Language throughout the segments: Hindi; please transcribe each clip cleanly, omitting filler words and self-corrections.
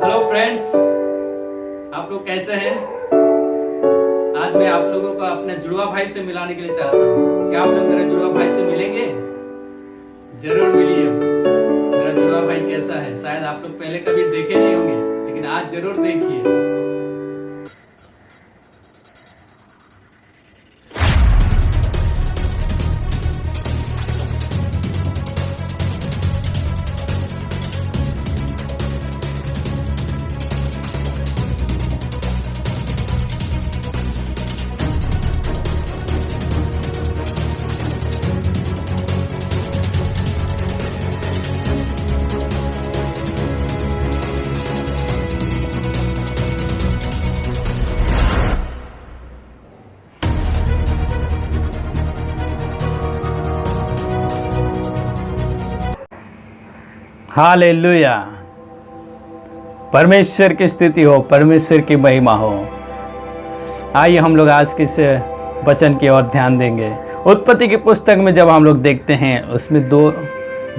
हेलो फ्रेंड्स, आप लोग कैसे हैं? आज मैं आप लोगों को अपने जुड़वा भाई से मिलाने के लिए चाहता हूँ। क्या आप लोग मेरे जुड़वा भाई से मिलेंगे? जरूर मिलिए। मेरा जुड़वा भाई कैसा है शायद आप लोग पहले कभी देखे नहीं होंगे, लेकिन आज जरूर देखिए। हालेलुया। परमेश्वर की स्तुति हो, परमेश्वर की महिमा हो। आइए हम लोग आज के इस वचन की ओर ध्यान देंगे। उत्पत्ति की पुस्तक में जब हम लोग देखते हैं, उसमें दो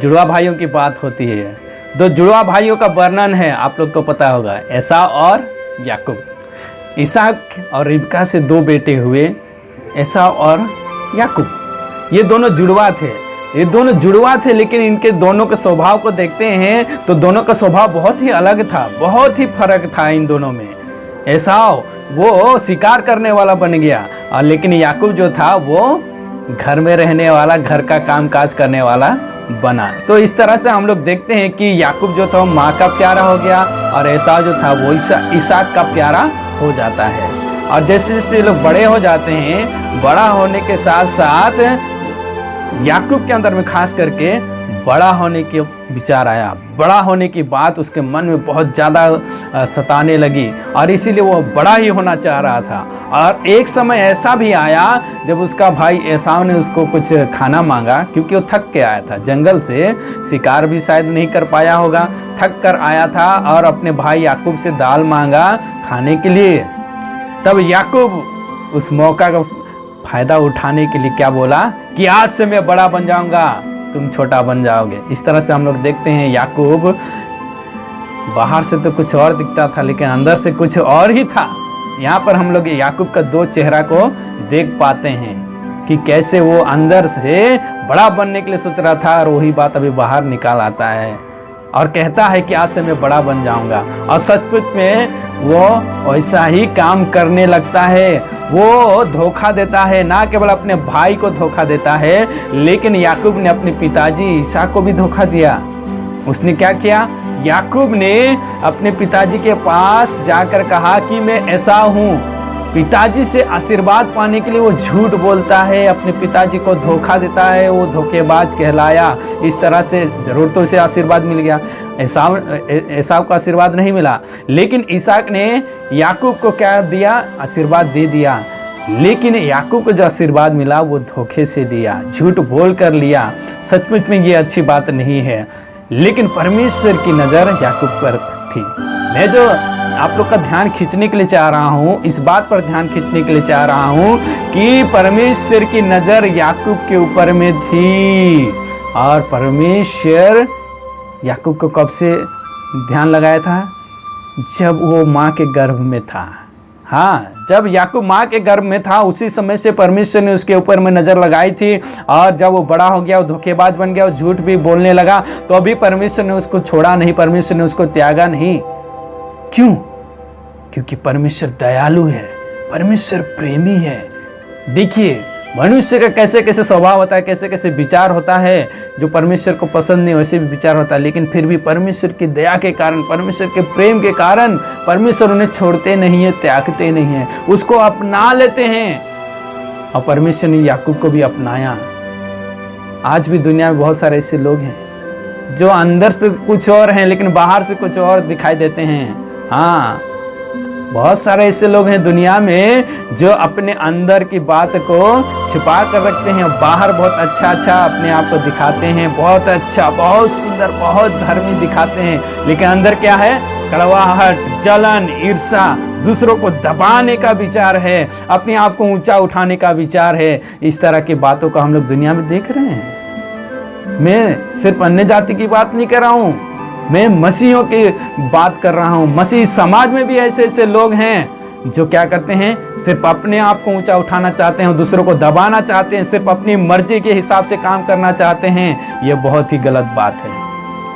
जुड़वा भाइयों की बात होती है। दो जुड़वा भाइयों का वर्णन है, आप लोग को पता होगा, एसाव और याकूब। इसहाक और रिबका से दो बेटे हुए, एसाव और याकूब। ये दोनों जुड़वा थे, लेकिन इनके दोनों के स्वभाव को देखते हैं तो दोनों का स्वभाव बहुत ही अलग था, बहुत ही फर्क था इन दोनों में। एसाव वो शिकार करने वाला बन गया, और लेकिन याकूब जो था वो घर में रहने वाला, घर का काम काज करने वाला बना। तो इस तरह से हम लोग देखते हैं कि याकूब जो था माँ का प्यारा हो गया, और एसाव जो था वो इसहाक का प्यारा हो जाता है। और जैसे जैसे लोग बड़े हो जाते हैं, बड़ा होने के साथ साथ याकूब के अंदर में खास करके बड़ा होने के विचार आया। बड़ा होने की बात उसके मन में बहुत ज़्यादा सताने लगी, और इसीलिए वो बड़ा ही होना चाह रहा था। और एक समय ऐसा भी आया जब उसका भाई एसाव ने उसको कुछ खाना मांगा, क्योंकि वो थक के आया था जंगल से, शिकार भी शायद नहीं कर पाया होगा, थक कर आया था, और अपने भाई याकूब से दाल मांगा खाने के लिए। तब याकूब उस मौका का फायदा उठाने के लिए क्या बोला कि आज से मैं बड़ा बन जाऊंगा, तुम छोटा बन जाओगे। इस तरह से हम लोग देखते हैं याकूब बाहर से तो कुछ और दिखता था, लेकिन अंदर से कुछ और ही था। यहाँ पर हम लोग याकूब का दो चेहरा को देख पाते हैं कि कैसे वो अंदर से बड़ा बनने के लिए सोच रहा था, और वही बात अभी बाहर निकाल आता है और कहता है कि आज से मैं बड़ा बन जाऊंगा। और सचमुच में वो वैसा ही काम करने लगता है। वो धोखा देता है, ना केवल अपने भाई को धोखा देता है, लेकिन याकूब ने अपने पिताजी इसहाक को भी धोखा दिया। उसने क्या किया? याकूब ने अपने पिताजी के पास जाकर कहा कि मैं ऐसा हूँ। पिताजी से आशीर्वाद पाने के लिए वो झूठ बोलता है, अपने पिताजी को धोखा देता है, वो धोखेबाज कहलाया। इस तरह से जरूर तो उसे आशीर्वाद मिल गया, एसाव को आशीर्वाद नहीं मिला, लेकिन इसहाक ने याकूब को क्या दिया? आशीर्वाद दे दिया। लेकिन याकूब को जो आशीर्वाद मिला वो धोखे से दिया, झूठ बोल कर लिया। सचमुच में ये अच्छी बात नहीं है, लेकिन परमेश्वर की नज़र याकूब पर थी। मैं जो आप लोग का ध्यान खींचने के लिए चाह रहा हूँ, इस बात पर ध्यान खींचने के लिए चाह रहा हूँ कि परमेश्वर की नज़र याकूब के ऊपर में थी। और परमेश्वर याकूब को कब से ध्यान लगाया था? जब वो माँ के गर्भ में था। हाँ, जब याकूब माँ के गर्भ में था, उसी समय से परमेश्वर ने उसके ऊपर में नज़र लगाई थी। और जब वो बड़ा हो गया, वो धोखेबाज बन गया, वो झूठ भी बोलने लगा, तो अभी परमेश्वर ने उसको छोड़ा नहीं, परमेश्वर ने उसको त्यागा नहीं। क्यों? क्योंकि परमेश्वर दयालु है, परमेश्वर प्रेमी है। देखिए मनुष्य का कैसे कैसे स्वभाव होता है, कैसे कैसे विचार होता है, जो परमेश्वर को पसंद नहीं वैसे भी विचार होता है, लेकिन फिर भी परमेश्वर की दया के कारण, परमेश्वर के प्रेम के कारण परमेश्वर उन्हें छोड़ते नहीं है, त्यागते नहीं है, उसको अपना लेते हैं। और परमेश्वर ने याकूब को भी अपनाया। आज भी दुनिया में बहुत सारे ऐसे लोग हैं जो अंदर से कुछ और हैं, लेकिन बाहर से कुछ और दिखाई देते हैं। हाँ, बहुत सारे ऐसे लोग हैं दुनिया में जो अपने अंदर की बात को छिपा कर रखते हैं, बाहर बहुत अच्छा अपने आप को दिखाते हैं, बहुत अच्छा, बहुत सुंदर, बहुत धर्मी दिखाते हैं, लेकिन अंदर क्या है? कड़वाहट, जलन, ईर्ष्या, दूसरों को दबाने का विचार है, अपने आप को ऊंचा उठाने का विचार है। इस तरह की बातों को हम लोग दुनिया में देख रहे हैं। मैं सिर्फ अन्य जाति की बात नहीं कर रहा हूँ, मैं मसीहियों की बात कर रहा हूँ। मसीह समाज में भी ऐसे ऐसे लोग हैं जो क्या करते हैं, सिर्फ अपने आप को ऊंचा उठाना चाहते हैं, दूसरों को दबाना चाहते हैं, सिर्फ अपनी मर्जी के हिसाब से काम करना चाहते हैं। ये बहुत ही गलत बात है।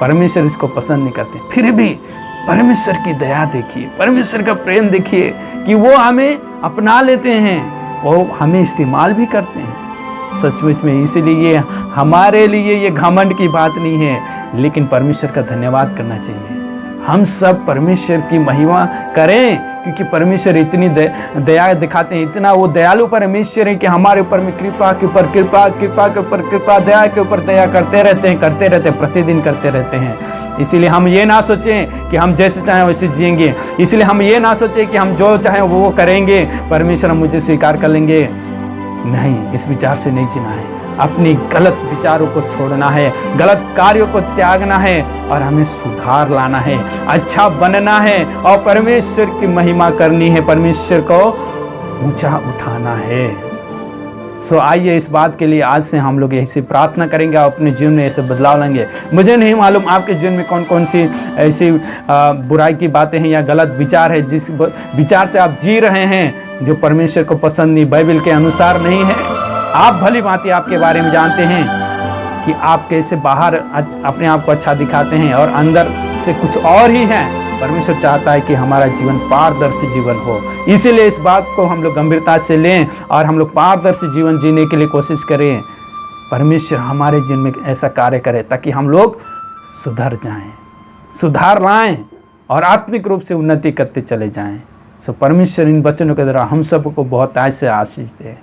परमेश्वर इसको पसंद नहीं करते। फिर भी परमेश्वर की दया देखिए, परमेश्वर का प्रेम देखिए कि वो हमें अपना लेते हैं, वो हमें इस्तेमाल भी करते हैं सचमुच में। इसीलिए हमारे लिए ये घमंड की बात नहीं है, लेकिन परमेश्वर का धन्यवाद करना चाहिए। हम सब परमेश्वर की महिमा करें, क्योंकि परमेश्वर इतनी दया दिखाते हैं, इतना वो दयालु परमेश्वर है कि हमारे ऊपर में कृपा के ऊपर कृपा, कृपा के ऊपर कृपा, दया के ऊपर दया करते रहते हैं, प्रतिदिन करते रहते हैं। इसीलिए हम ये ना सोचें कि हम जैसे चाहें वैसे जिएंगे, इसलिए हम ये ना सोचें कि हम जो चाहें वो करेंगे, परमेश्वर मुझे स्वीकार कर लेंगे। नहीं, इस विचार से नहीं जीना है। अपनी गलत विचारों को छोड़ना है, गलत कार्यों को त्यागना है और हमें सुधार लाना है, अच्छा बनना है और परमेश्वर की महिमा करनी है, परमेश्वर को ऊंचा उठाना है। सो आइए इस बात के लिए आज से हम लोग ऐसी प्रार्थना करेंगे और अपने जीवन में ऐसे बदलाव लाएंगे। मुझे नहीं मालूम आपके जीवन में कौन कौन सी ऐसी बुराई की बातें हैं या गलत विचार है, जिस विचार से आप जी रहे हैं जो परमेश्वर को पसंद नहीं, बाइबल के अनुसार नहीं है। आप भली भांति आपके बारे में जानते हैं कि आप कैसे बाहर अपने आप को अच्छा दिखाते हैं और अंदर से कुछ और ही है। परमेश्वर चाहता है कि हमारा जीवन पारदर्शी जीवन हो, इसीलिए इस बात को हम लोग गंभीरता से लें और हम लोग पारदर्शी जीवन जीने के लिए कोशिश करें। परमेश्वर हमारे जीवन में ऐसा कार्य करे ताकि हम लोग सुधर जाएं, सुधार लाएं और आत्मिक रूप से उन्नति करते चले जाएं। सो परमेश्वर इन वचनों के द्वारा हम सबको बहुत आज से आशीष दे।